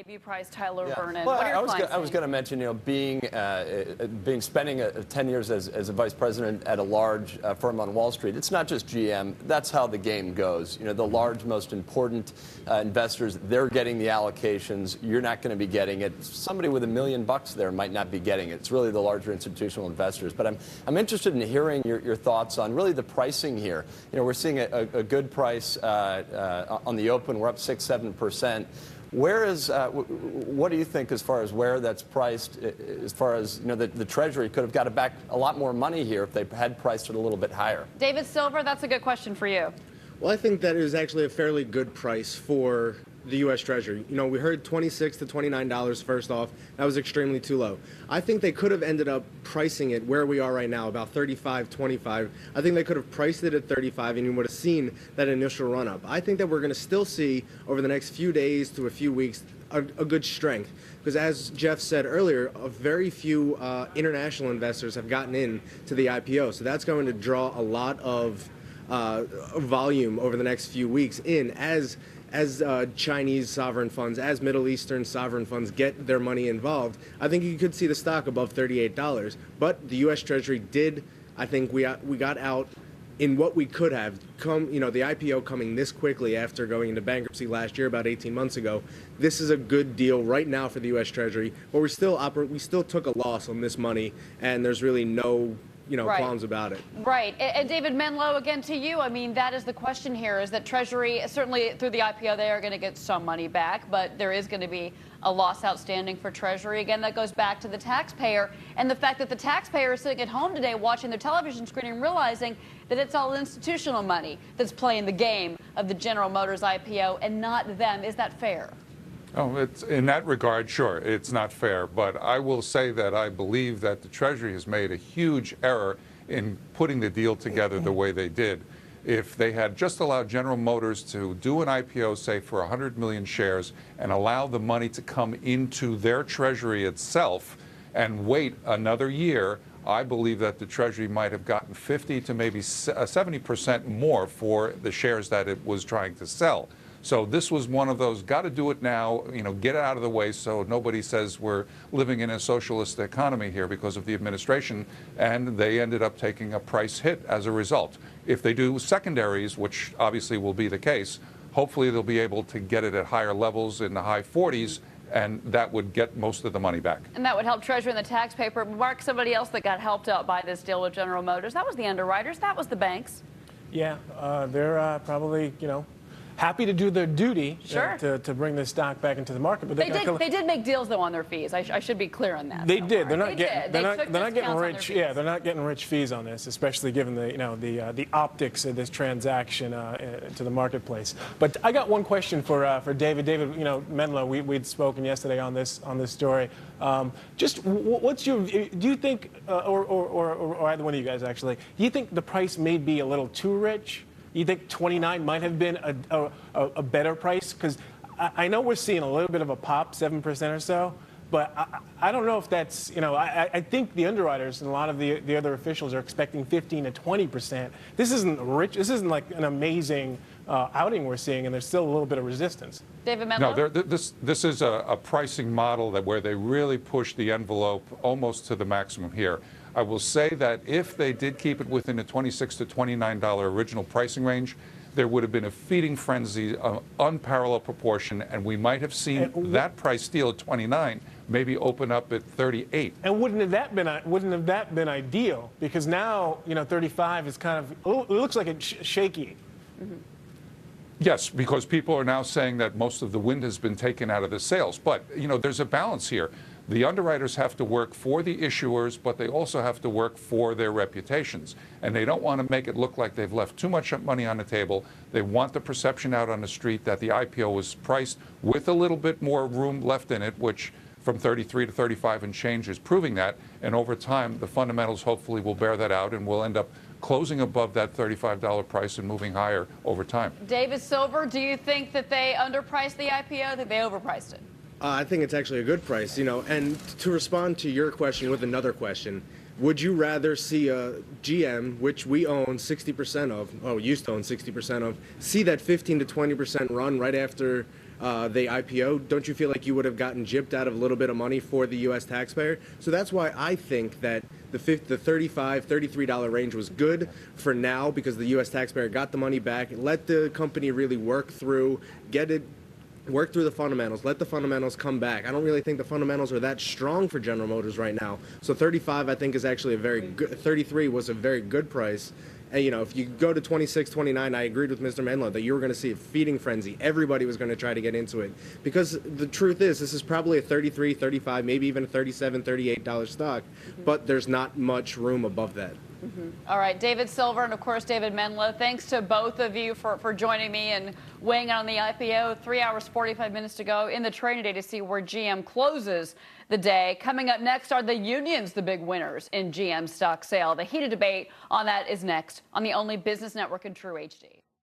debut price, Tyler Vernon. Well, What are your I was going to mention, spending 10 years as a vice president at a large firm on Wall Street. It's not just GM. That's how the game goes. The large, most important investors, they're getting the allocations. You're not going to be getting it. Somebody with $1 million there might not be getting it. It's really the larger institutional investors. But I'm interested in hearing your thoughts on really the pricing here. We're seeing a good price on the open. We're up 6-7%. What do you think as far as where that's priced? As far as the Treasury could have got back a lot more money here if they had priced it a little bit higher. David Silver, that's a good question for you. Well, I think that is actually a fairly good price for the U.S. Treasury. We heard $26 to $29 first off. That was extremely too low. I think they could have ended up pricing it where we are right now, about $35.25. I think they could have priced it at $35 and you would have seen that initial run up. I think that we're going to still see over the next few days to a few weeks a good strength, because as Jeff said earlier, very few international investors have gotten in to the IPO. So that's going to draw a lot of volume over the next few weeks as Chinese sovereign funds, as Middle Eastern sovereign funds get their money involved. I think you could see the stock above $38. But the U.S. Treasury did, I think we got out in what we could have come, the IPO coming this quickly after going into bankruptcy last year, about 18 months ago. This is a good deal right now for the U.S. Treasury, but we still took a loss on this money, and there's really no qualms about it. Right. And David Menlo, again to you, I mean, that is the question here, is that Treasury, certainly through the IPO, they are going to get some money back, but there is going to be a loss outstanding for Treasury. Again, that goes back to the taxpayer and the fact that the taxpayer is sitting at home today watching their television screen and realizing that it's all institutional money that's playing the game of the General Motors IPO and not them. Is that fair? Oh, it's in that regard, sure, it's not fair. But I will say that I believe that the Treasury has made a huge error in putting the deal together the way they did. If they had just allowed General Motors to do an IPO, say, for 100 million shares and allow the money to come into their Treasury itself and wait another year, I believe that the Treasury might have gotten 50 to maybe 70% more for the shares that it was trying to sell. So this was one of those, got to do it now, get it out of the way so nobody says we're living in a socialist economy here because of the administration, and they ended up taking a price hit as a result. If they do secondaries, which obviously will be the case, hopefully they'll be able to get it at higher levels in the high 40s, and that would get most of the money back. And that would help Treasury and the taxpayer. Mark, somebody else that got helped out by this deal with General Motors, that was the underwriters, that was the banks. Yeah, they're probably, happy to do their duty to bring this stock back into the market. But they did make deals though on their fees. I should be clear on that. They did. They're not getting rich. Yeah, they're not getting rich fees on this, especially given the optics of this transaction to the marketplace. But I got one question for David. David, Menlo, we'd spoken yesterday on this story. Just what's your? Do you think, or either one of you guys actually, do you think the price may be a little too rich? You think 29 might have been a better price? Because I know we're seeing a little bit of a pop, 7% or so, but I don't know if that's, I think the underwriters and a lot of the other officials are expecting 15 to 20%. This isn't rich. This isn't like an amazing outing we're seeing, and there's still a little bit of resistance. David Menlo? No, this is a pricing model where they really push the envelope almost to the maximum here. I will say that if they did keep it within the $26 to $29 original pricing range, there would have been a feeding frenzy of unparalleled proportion, and we might have seen that price deal at 29 maybe open up at 38. And wouldn't that been ideal? Because now 35 is kind of, it looks like it's shaky. Mm-hmm. Yes, because people are now saying that most of the wind has been taken out of the sails. But there's a balance here. The underwriters have to work for the issuers, but they also have to work for their reputations. And they don't want to make it look like they've left too much money on the table. They want the perception out on the street that the IPO was priced with a little bit more room left in it, which from 33 to 35 and change is proving that. And over time, the fundamentals hopefully will bear that out, and we'll end up closing above that $35 price and moving higher over time. David Silver, do you think that they underpriced the IPO, that they overpriced it? I think it's actually a good price, and to respond to your question with another question, would you rather see a GM, which we own 60% of, used to own 60% of, see that 15 to 20% run right after they IPO, don't you feel like you would have gotten gypped out of a little bit of money for the U.S. taxpayer? So that's why I think that the $35, $33 range was good for now, because the U.S. taxpayer got the money back. Let the company really work through the fundamentals. Let the fundamentals come back. I don't really think the fundamentals are that strong for General Motors right now. So 35, I think, is actually a very good. 33 was a very good price. And, if you go to 26, 29, I agreed with Mr. Menlo that you were going to see a feeding frenzy. Everybody was going to try to get into it. Because the truth is, this is probably a 33, 35, maybe even a 37, $38 stock. But there's not much room above that. All right, David Silver and, of course, David Menlo, thanks to both of you for joining me and weighing in on the IPO. 3 hours, 45 minutes to go in the trading day to see where GM closes the day. Coming up next, are the unions the big winners in GM stock sale? The heated debate on that is next on the only business network in True HD.